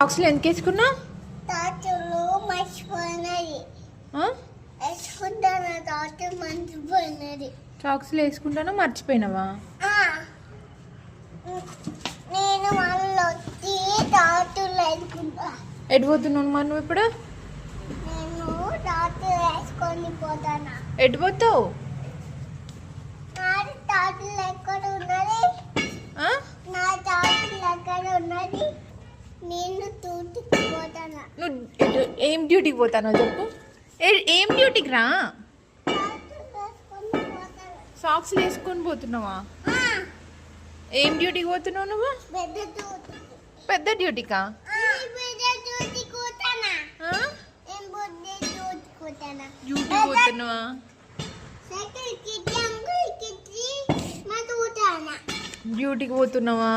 బాక్స్లో ఎందుకు వేసుకున్నా? తాతలు మర్చిపోయినది వేసుకుంటాను. తాత మర్చిపోయినది. చాక్స్లో వేసుకుంటాను మర్చిపోయినావా? నేను వాళ్ళు వచ్చి తాతలు వేసుకుంటా. ఎటు పోతున్నావు మరి నువ్వు ఇప్పుడు? నేను తాతలు వేసుకొని పోతానా. ఎటు పోతావు? నాది తాతలు ఎక్కడ ఉన్నది? నా తాతలు ఎక్కడ ఉన్నది? నేను డ్యూటీకి పోతానా. నువ్వు ఏం డ్యూటీకి పోతానో చెప్పు. ఏం డ్యూటీకి రా? సాక్స్ వేసుకొని పోతున్నావా? ఏం డ్యూటీకి పోతున్నావు నువ్వు? పెద్ద డ్యూటీకా? డ్యూటీ పోతున్నావా? డ్యూటీకి పోతున్నావా?